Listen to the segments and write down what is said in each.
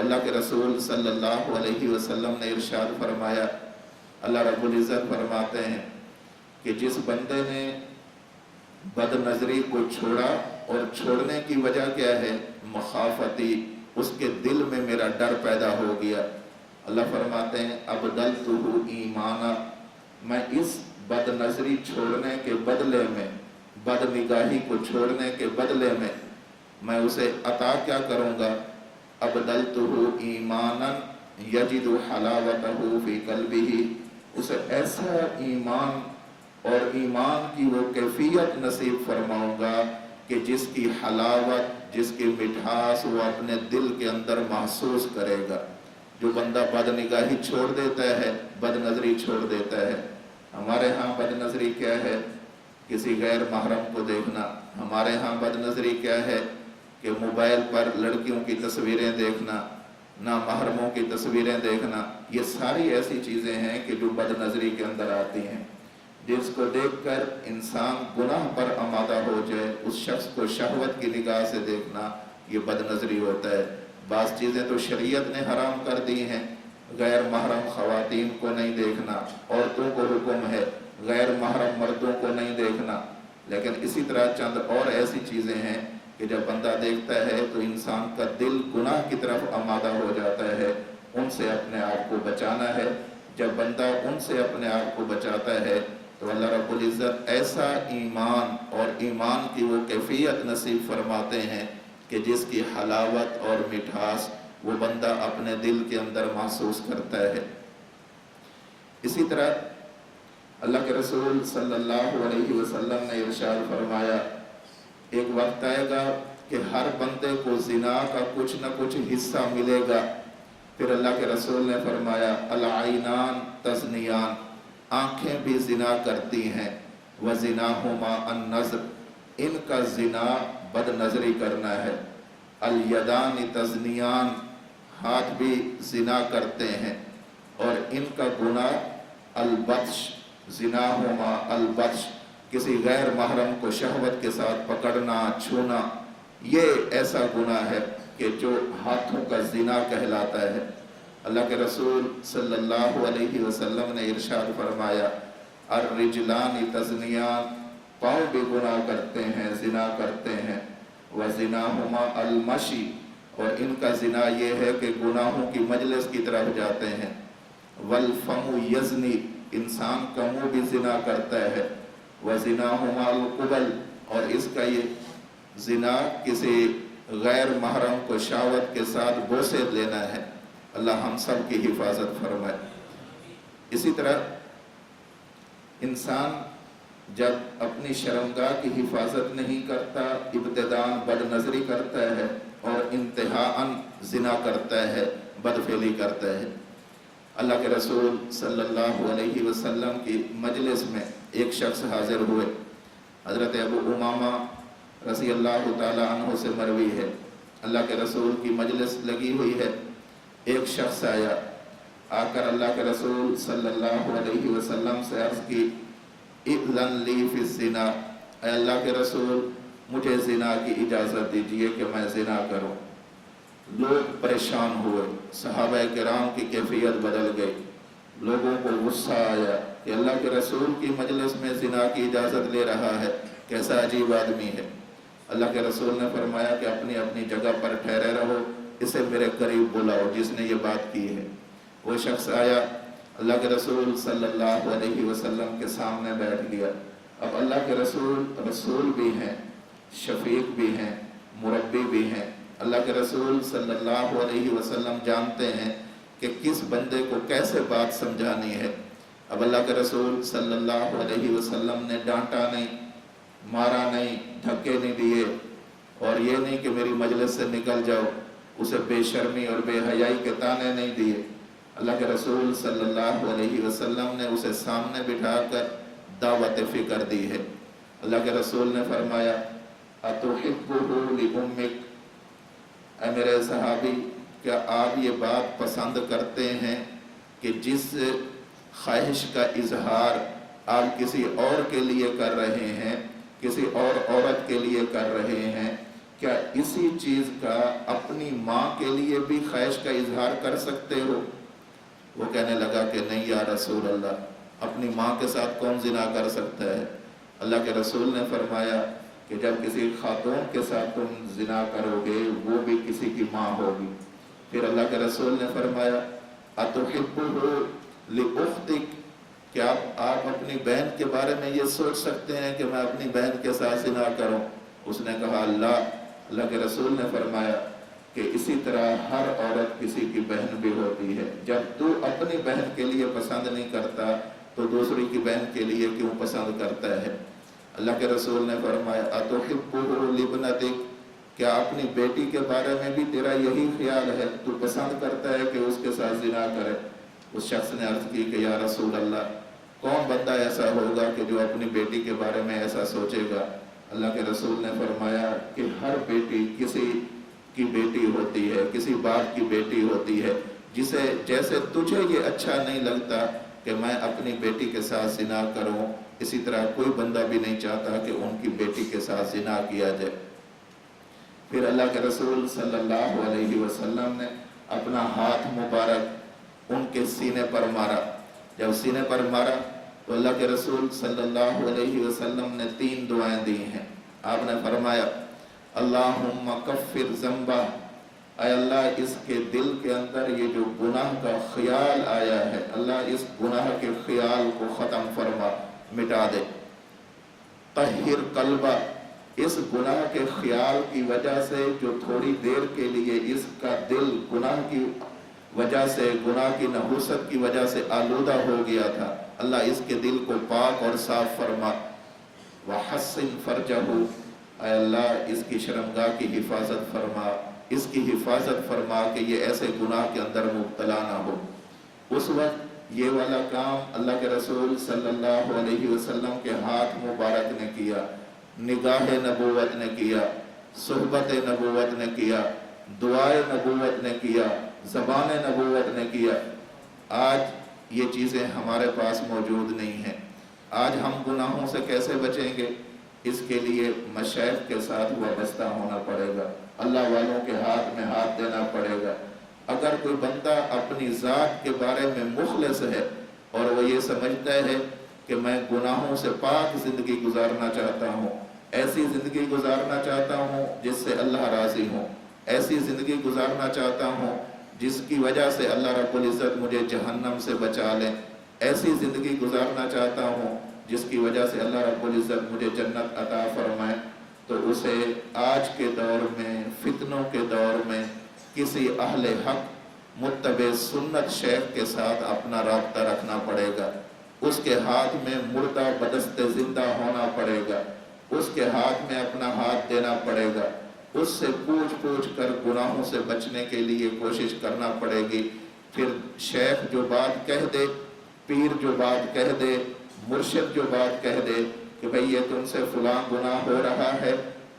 अल्लाह के रसूल सल्लल्लाहु अलैहि वसल्लम ने इरशाद फरमाया, अल्लाह रब्बुल इज़्ज़त फरमाते हैं कि जिस बंदे ने बदनज़री को छोड़ा, और छोड़ने की वजह क्या है, मखाफती, उसके दिल में मेरा डर पैदा हो गया। अल्लाह फरमाते हैं अबदलतुहु ईमाना, मैं इस बदनज़री छोड़ने के बदले में, बदनिगाही को छोड़ने के बदले में मैं उसे अता क्या करूँगा, अबदलतुहु ईमानन यजिदु हलावतहु फी क़ल्बिही, उसे ऐसा ईमान और ईमान की वो कैफियत नसीब फरमाऊँगा कि जिसकी हलावत, जिसकी मिठास वो अपने दिल के अंदर महसूस करेगा। जो बंदा बदनिगाही छोड़ देता है, बदनज़री छोड़ देता है, हमारे यहाँ बदनज़री क्या है, किसी गैर महरम को देखना। हमारे यहाँ बदनज़री क्या है कि मोबाइल पर लड़कियों की तस्वीरें देखना, ना महरमों की तस्वीरें देखना। ये सारी ऐसी चीज़ें हैं कि जो बदनज़री के अंदर आती हैं, जिसको देखकर इंसान गुनाह पर आमादा हो जाए, उस शख्स को शहवत की निगाह से देखना, ये बदनज़री होता है। बाज़ चीज़ें तो शरीयत ने हराम कर दी हैं, गैर महरम ख़वातीन को नहीं देखना, औरतों को हुक्म है गैर महरम मर्दों को नहीं देखना। लेकिन इसी तरह चंद और ऐसी चीज़ें हैं कि जब बंदा देखता है तो इंसान का दिल गुनाह की तरफ आमादा हो जाता है। उनसे अपने आप को बचाना है। जब बंदा उनसे अपने आप को बचाता है तो अल्लाह रब्बुल इज़्ज़त ऐसा ईमान और ईमान की वो कैफियत नसीब फरमाते हैं कि जिसकी हलावत और मिठास वो बंदा अपने दिल के अंदर महसूस करता है। इसी तरह अल्लाह के रसूल सल्लल्लाहु अलैहि वसल्लम ने इरशाद फरमाया, एक वक्त आएगा कि हर बंदे को ज़िना का कुछ न कुछ हिस्सा मिलेगा। फिर अल्लाह के रसूल ने फरमाया अल-आइनान तज़नियान, आँखें भी ज़िना करती हैं, व ज़िनाहुमा अन-नज़र, इनका ज़िना बदनज़री करना है। अल-यदान तज़नियान, हाथ भी ज़िना करते हैं, और इनका गुनाह अल-बत्श, ज़िनाहुमा अल-बत्श, किसी गैर महरम को शहवत के साथ पकड़ना, छूना, ये ऐसा गुनाह है कि जो हाथों का ज़िना कहलाता है। अल्लाह के रसूल सल्लल्लाहु अलैहि वसल्लम ने इरशाद फरमाया अर्रिजलानी तज़नियान, पाँव भी गुनाह करते हैं, ज़िना करते हैं। व ज़िनाहुमा अल-मशी, और इनका ज़िना ये है कि गुनाहों की मजलिस की तरफ जाते हैं। वल फमु यज़नी, इंसान का मुँह भी ज़िना करता है। व ज़िनाहुमा अल-क़ुबल, और इसका ये ज़िना किसी गैर महरम को शहवत के साथ बोसे लेना है। अल्लाह हम सब की हिफाजत फरमाए। इसी तरह इंसान जब अपनी शर्मगाह की हिफाजत नहीं करता, इब्तिदान बदनज़री करता है और इंतहाअन ज़िना करता है, बदफेली करता है। अल्लाह के रसूल सल्लल्लाहु अलैहि वसल्लम की मजलिस में एक शख्स हाजिर हुए। हज़रत अबू उमामा रज़ी अल्लाह ताला अन्हु से मरवी है, अल्लाह के रसूल की मजलिस लगी हुई है। एक शख्स आया, आकर अल्लाह के रसूल सल्लल्लाहु अलैहि वसल्लम से अर्ज़ की इज़्न ली फ़ी ज़िना, अल्लाह के रसूल मुझे ज़िना की इजाज़त दीजिए कि मैं ज़िना करूँ। लोग परेशान हुए, सहाबा किराम की कैफियत बदल गई। लोगों को गुस्सा आया कि अल्लाह के रसूल की मजलिस में ज़िना की इजाज़त ले रहा है, कैसा अजीब आदमी है। अल्लाह के रसूल ने फरमाया कि अपनी अपनी जगह पर ठहरे रहो, इसे मेरे करीब बुलाओ जिसने ये बात की है। वो शख्स आया, अल्लाह के रसूल सल्लल्लाहु अलैहि वसल्लम के सामने बैठ गया। अब अल्लाह के रसूल भी हैं, शफीक भी हैं, मुरब्बी भी हैं। अल्लाह के रसूल सल्लल्लाहु अलैहि वसल्लम जानते हैं कि किस बंदे को कैसे बात समझानी है। अब अल्लाह के रसूल सल्लल्लाहु अलैहि वसल्लम ने डांटा नहीं, मारा नहीं, धक्के नहीं दिए, और ये नहीं कि मेरी मजलिस से निकल जाओ, उसे बेशर्मी और बेहयाई के ताने नहीं दिए। अल्लाह के रसूल सल्लल्लाहु अलैहि वसल्लम ने उसे सामने बिठाकर दावत फ़िक्र दी है। अल्लाह के रसूल ने फरमाया अतुहिब्बुहु लिउम्मिक, ऐ मेरे सहाबी, क्या आप ये बात पसंद करते हैं कि जिस ख्वाहिश का इजहार आप किसी और के लिए कर रहे हैं, किसी और औरत के लिए कर रहे हैं, क्या इसी चीज़ का अपनी माँ के लिए भी ख्वाहिश का इजहार कर सकते हो? वो कहने लगा कि नहीं या रसूल अल्लाह, अपनी माँ के साथ कौन जिना कर सकता है? अल्लाह के रसूल ने फरमाया कि जब किसी खातून के साथ तुम जिना करोगे वो भी किसी की माँ होगी। फिर अल्लाह के रसूल ने फरमाया अतुहिब्बुहु लिउख्तिक, क्या आप अपनी बहन के बारे में ये सोच सकते हैं कि मैं अपनी बहन के साथ जिना करूं? उसने कहा अल्लाह के रसूल ने फरमाया कि इसी तरह हर औरत किसी की बहन भी होती है। जब तू अपनी बहन के लिए पसंद नहीं करता तो दूसरी की बहन के लिए क्यों पसंद करता है? अल्लाह के रसूल ने फरमाया अतुहिब्बुहु लिब्नतिक, क्या अपनी बेटी के बारे में भी तेरा यही ख्याल है? तू पसंद करता है कि उसके साथ जिना करे? उस शख्स ने अर्ज की कि या रसूल अल्लाह, कौन बंदा ऐसा होगा कि जो अपनी बेटी के बारे में ऐसा सोचेगा? अल्लाह के रसूल ने फरमाया कि हर बेटी किसी की बेटी होती है, किसी बाप की बेटी होती है। जिसे जैसे तुझे ये अच्छा नहीं लगता कि मैं अपनी बेटी के साथ जिना करूं, इसी तरह कोई बंदा भी नहीं चाहता कि उनकी बेटी के साथ जिना किया जाए। फिर अल्लाह के रसूल सल्लल्लाहु अलैहि वसल्लम ने अपना हाथ मुबारक उनके सीने पर मारा। जब सीने पर मारा तो अल्लाह के रसूल सल्लल्लाहु अलैहि वसल्लम ने 3 दुआएं दी हैं। आपने फरमाया अल्लाहुम्मा कफ़िर ज़ंबा, ऐ अल्लाह इसके दिल के अंदर ये जो गुनाह का ख्याल आया है, अल्लाह इस गुनाह के ख्याल को ख़त्म फरमा, मिटा दे। तहिर कल्बा, इस गुनाह के ख्याल की वजह से जो थोड़ी देर के लिए इसका दिल गुनाह की वजह से, गुनाह की नहुसत की वजह से आलूदा हो गया था, अल्लाह इसके दिल को पाक और साफ फरमा। वहस्सिन फरजहु, ऐ अल्लाह इसकी शर्मगाह की हिफाजत फरमा, इसकी हिफाजत फरमा कि ये ऐसे गुनाह के अंदर मुब्तला ना हो। उस वक्त ये वाला काम अल्लाह के रसूल सल्लल्लाहु अलैहि वसल्लम के हाथ मुबारक ने किया, निगाह नबूवत ने किया, सुहबत नबूवत ने किया, दुआए नबूवत ने किया, ज़बान नबूवत ने किया। आज ये चीज़ें हमारे पास मौजूद नहीं हैं। आज हम गुनाहों से कैसे बचेंगे? इसके लिए मशाइख के साथ वाबस्ता होना पड़ेगा, अल्लाह वालों के हाथ में हाथ देना पड़ेगा। अगर कोई बंदा अपनी ज़ात के बारे में मुखलिस है और वो ये समझता है कि मैं गुनाहों से पाक ज़िंदगी गुजारना चाहता हूँ, ऐसी ज़िंदगी गुजारना चाहता हूँ जिससे अल्लाह राज़ी हो, ऐसी ज़िंदगी गुजारना चाहता हूँ जिसकी वजह से अल्लाह रब्बुल इज़्ज़त मुझे जहन्नम से बचा ले, ऐसी ज़िंदगी गुजारना चाहता हूँ जिसकी वजह से अल्लाह रब्बुल इज़्ज़त मुझे जन्नत अता फरमाए, तो उसे आज के दौर में, फितनों के दौर में किसी अहले हक मुत्तबे सुन्नत शेख के साथ अपना राब्ता रखना पड़ेगा। उसके हाथ में मुर्दा बदस्ते ज़िंदा होना पड़ेगा, उसके हाथ में अपना हाथ देना पड़ेगा, उससे पूछ पूछ कर गुनाहों से बचने के लिए कोशिश करना पड़ेगी। फिर शेख जो बात कह दे, पीर जो बात कह दे, मुर्शिद जो बात कह दे कि भाई ये तुमसे फलां गुनाह हो रहा है,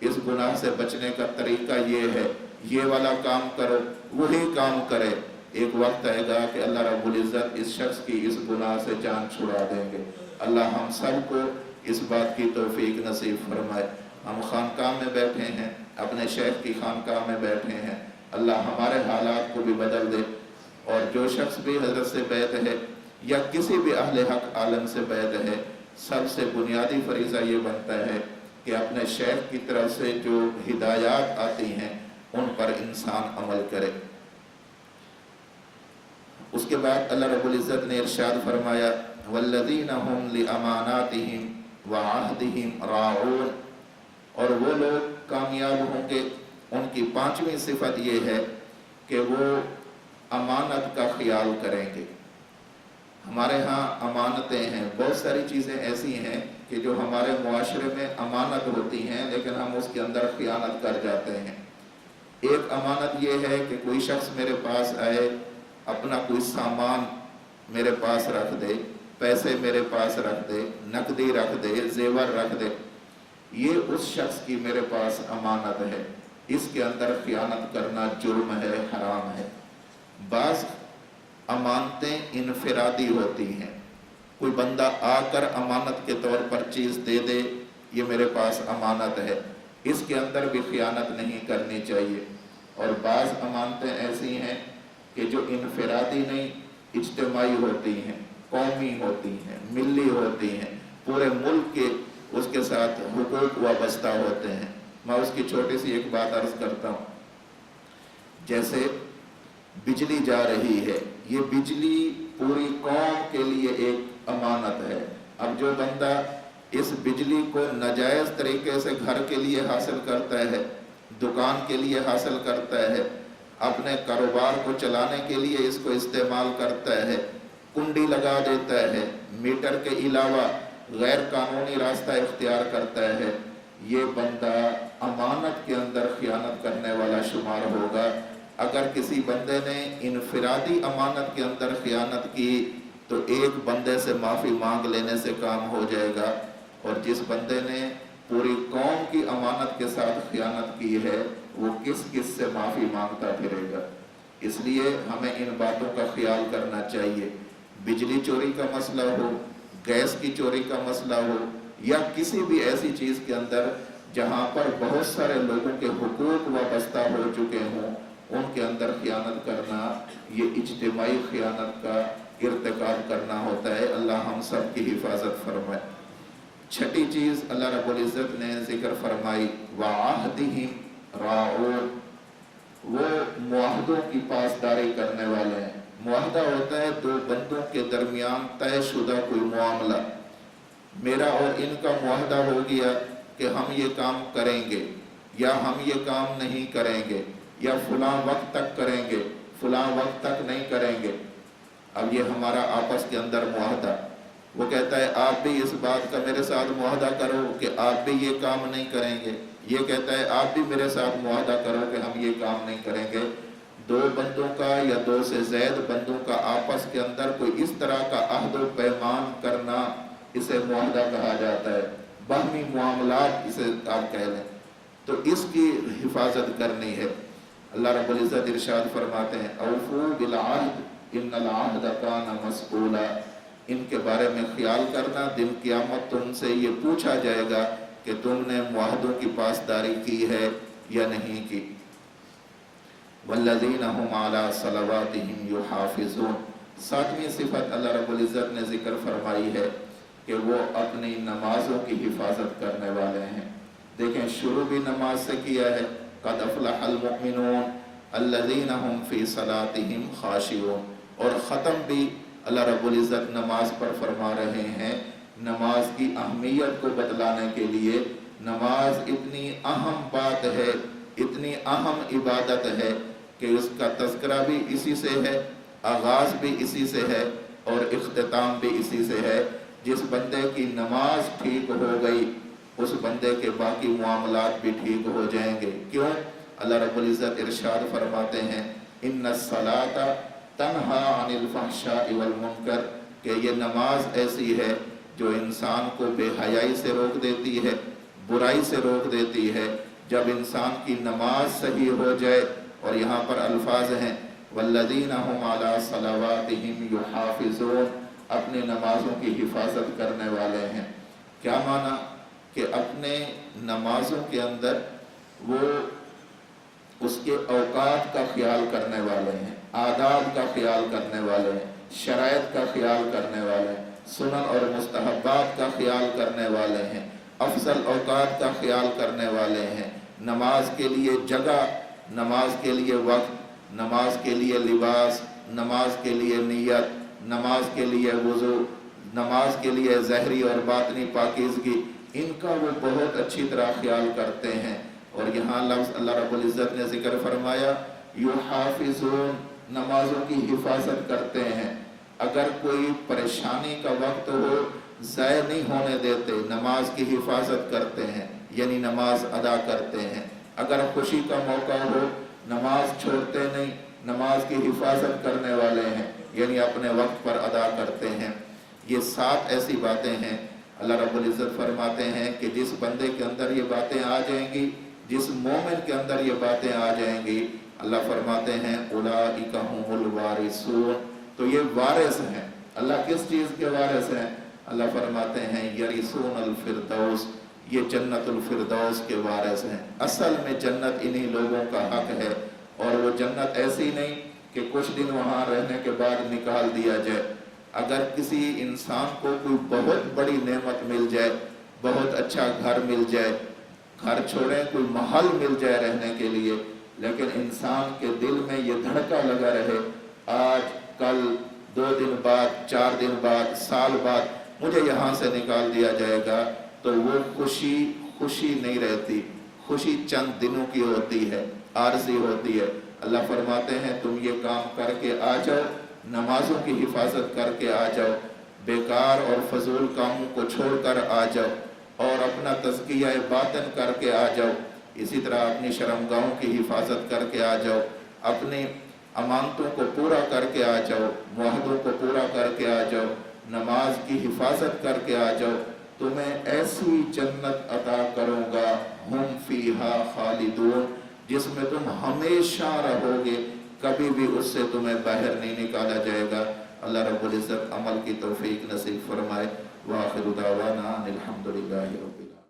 इस गुनाह से बचने का तरीका ये है, ये वाला काम करो, वही काम करे। एक वक्त आएगा कि अल्लाह रब्बुल इज़्ज़त इस शख्स की इस गुनाह से जान छुड़ा देंगे। अल्लाह हम सब को इस बात की तौफीक नसीब फरमाए। हम खानकाह में बैठे हैं, अपने शेख की खानकाह में बैठे हैं, अल्लाह हमारे हालात को भी बदल दे। और जो शख्स भी हजरत से बैत है या किसी भी अहले हक आलम से बैत है, सबसे बुनियादी फरीज़ा ये बनता है कि अपने शेख की तरफ से जो हिदायत आती हैं उन पर इंसान अमल करे। उसके बाद अल्लाह रब्बुल इज़्ज़त ने इरशाद फरमाया वल्लज़ीना हुम लिअमानातिहिम व अहदिहिम राऊन, और वो लोग कामयाब होंगे, उनकी 5वीं सिफत ये है कि वो अमानत का ख्याल करेंगे। हमारे यहाँ अमानतें हैं, बहुत सारी चीज़ें ऐसी हैं कि जो हमारे मुआशरे में अमानत होती हैं लेकिन हम उसके अंदर खियानत कर जाते हैं। एक अमानत ये है कि कोई शख्स मेरे पास आए, अपना कोई सामान मेरे पास रख दे, पैसे मेरे पास रख दे, नकदी रख दे, जेवर रख दे, ये उस शख्स की मेरे पास अमानत है। इसके अंदर खियानत करना जुर्म है, हराम है। बाज़ अमानतें इनफिरादी होती हैं, कोई बंदा आकर अमानत के तौर पर चीज़ दे दे, ये मेरे पास अमानत है, इसके अंदर भी खियानत नहीं करनी चाहिए। और बाज़ अमानतें ऐसी हैं कि जो इनफरादी नहीं, इज्तिमाई होती हैं, कौमी होती हैं, मिली होती हैं, पूरे मुल्क के उसके साथ हुकूक वाबस्ता होते हैं। मैं उसकी छोटी सी एक बात अर्ज करता हूँ। जैसे बिजली जा रही है, ये बिजली पूरी कौम के लिए एक अमानत है। अब जो बंदा इस बिजली को नाजायज़ तरीके से घर के लिए हासिल करता है, दुकान के लिए हासिल करता है, अपने कारोबार को चलाने के लिए इसको इस्तेमाल करता है, कुंडी लगा देता है, मीटर के अलावा गैर कानूनी रास्ता इख्तियार करता है, ये बंदा अमानत के अंदर खियानत करने वाला शुमार होगा। अगर किसी बंदे ने इनफरादी अमानत के अंदर खियानत की तो एक बंदे से माफ़ी मांग लेने से काम हो जाएगा, और जिस बंदे ने पूरी कौम की अमानत के साथ खियानत की है वो किस किस से माफ़ी मांगता फिरेगा। इसलिए हमें इन बातों का ख्याल करना चाहिए। बिजली चोरी का मसला हो, गैस की चोरी का मसला हो, या किसी भी ऐसी चीज़ के अंदर जहाँ पर बहुत सारे लोगों के हुकूक वाबस्ता हो चुके हों, उनके अंदर खियानत करना ये इज्तिमाई खियानत का इर्तिकाब करना होता है। अल्लाह हम सब की हिफाजत फरमाए। छठी चीज़ अल्लाह रब्बुल इज़्ज़त ने जिक्र फरमाई, वअहदिहिम राऊन, वो मुआहदों की पासदारी करने वाले हैं। मुआहदा होता है दो बंदों के दरमियान तयशुदा कोई मामला। मेरा और इनका मुआहदा हो गया कि हम ये काम करेंगे या हम ये काम नहीं करेंगे, या फलां वक्त तक करेंगे, फलां वक्त तक नहीं करेंगे। अब ये हमारा आपस के अंदर मुआहदा, वो कहता है आप भी इस बात का मेरे साथ मुआहदा करो कि आप भी ये काम नहीं करेंगे, ये कहता है आप भी मेरे साथ मुआहदा करो कि हम ये काम नहीं करेंगे। दो बंदों का या दो से ज़्यादा बंदों का आपस के अंदर कोई इस तरह का अहद व पैमान करना, इसे मुआहदा कहा जाता है। बाहमी मामलात इसे आप कह लें, तो इसकी हिफाजत करनी है। अल्लाह रब्बुल इज़्ज़त इरशाद फरमाते हैं, औफू बिल अहद इन्नल अहद कान मस्ऊला, इनके बारे में ख्याल करना, दिन क़यामत तुमसे ये पूछा जाएगा कि तुमने मुआहदों की पासदारी की है या नहीं की। वल्लज़ीना हुम अला सलवातिहिम युहाफ़िज़ून, सातवीं सिफत अल्लाह रब्बुल इज़्ज़त ने जिक्र फरमाई है कि वो अपनी नमाजों की हिफाजत करने वाले हैं। देखें, शुरू भी नमाज से किया है, क़द अफ़लहल मुमिनून अल्लज़ीना हुम फ़ी सलातिहिम ख़ाशिऊन, और ख़त्म भी अल्लाह रब्बुल इज़्ज़त नमाज पर फरमा रहे हैं। नमाज की अहमियत को बतलाने के लिए, नमाज इतनी अहम बात है, इतनी अहम इबादत है कि उसका तज़किरा भी इसी से है, आगाज़ भी इसी से है और इख्तिताम भी इसी से है। जिस बंदे की नमाज ठीक हो गई, उस बंदे के बाकी मामलात भी ठीक हो जाएंगे। क्यों? अल्लाह रब्बुल इज़्ज़त इरशाद फरमाते हैं, इन्नस्सलाता तन्हा अनिल फ़हशाइ वल मुनकर, कि ये नमाज ऐसी है जो इंसान को बेहयाई से रोक देती है, बुराई से रोक देती है। जब इंसान की नमाज सही हो जाए, और यहाँ पर अल्फाज हैं वल्लज़ीना हुम अला सलवातिहिम युहाफ़िज़ून, अपनी नमाज़ों की हिफाजत करने वाले हैं। क्या माना? कि अपने नमाजों के अंदर वो उसके औकात का ख्याल करने वाले हैं, आदाब का ख्याल करने वाले हैं, शराइत का ख्याल करने वाले हैं, सुनन और मुस्तहब्बात का ख्याल करने वाले हैं, अफजल औकात का ख्याल करने वाले हैं। नमाज के लिए जगह, नमाज के लिए वक्त, नमाज के लिए लिबास, नमाज के लिए नियत, नमाज के लिए वुज़ू, नमाज के लिए ज़हरी और बातनी पाकीज़गी, इनका वो बहुत अच्छी तरह ख्याल करते हैं। और यहाँ लफ्ज़ अल्लाह रब्बुल इज़्ज़त ने जिक्र फरमाया, युहाफ़िज़ून, नमाजों की हिफाजत करते हैं। अगर कोई परेशानी का वक्त हो, ज़ाय नहीं होने देते, नमाज की हिफाजत करते हैं, यानी नमाज अदा करते हैं। अगर खुशी का मौका हो, नमाज छोड़ते नहीं, नमाज की हिफाजत करने वाले हैं, यानी अपने वक्त पर अदा करते हैं। ये 7 ऐसी बातें हैं। अल्लाह रब्बुल इज़्ज़त फरमाते हैं कि जिस बंदे के अंदर ये बातें आ जाएंगी, जिस मोमिन के अंदर ये बातें आ जाएंगी, अल्लाह फरमाते हैं उलाइका हुमुल वारिसून, तो ये वारिस हैं। अल्लाह किस चीज़ के वारिस हैं? अल्लाह फरमाते हैं यरिसूनल फिरदौस, یہ जन्नतुल फिरदौस के वारिस हैं। असल में जन्नत इन्हीं लोगों का हक है, और वो जन्नत ऐसी नहीं कि कुछ दिन वहाँ रहने के बाद निकाल दिया जाए। अगर किसी इंसान को कोई बहुत बड़ी नेमत मिल जाए, बहुत अच्छा घर मिल जाए, घर छोड़ें कोई महल मिल जाए रहने के लिए, लेकिन इंसान के दिल में ये धड़का लगा रहे, आज कल 2 दिन बाद, 4 दिन बाद, साल बाद मुझे यहाँ से निकाल दिया जाएगा, तो वो खुशी नहीं रहती। खुशी चंद दिनों की होती है, आरज़ी होती है। अल्लाह फरमाते हैं तुम ये काम करके आ जाओ, नमाजों की हिफाजत करके आ जाओ, बेकार और फजूल कामों को छोड़कर आ जाओ, और अपना तज़किया बातिन करके आ जाओ। इसी तरह अपनी शर्मगाहों की हिफाजत करके आ जाओ, अपनी अमानतों को पूरा करके आ जाओ, मुआहदों को पूरा करके आ जाओ, नमाज की हिफाजत करके आ जाओ, तुम्हें ऐसी जन्नत अता करूँगा, हुम फीहा खालिदून, जिसमें तुम हमेशा रहोगे, कभी भी उससे तुम्हें बाहर नहीं निकाला जाएगा। अल्लाह रब्बुल इज़्ज़त अमल की तौफीक नसीब फरमाए। व आखिरु दावाना अनिल हम्दुलिल्लाहि रब्बिल आलमीन।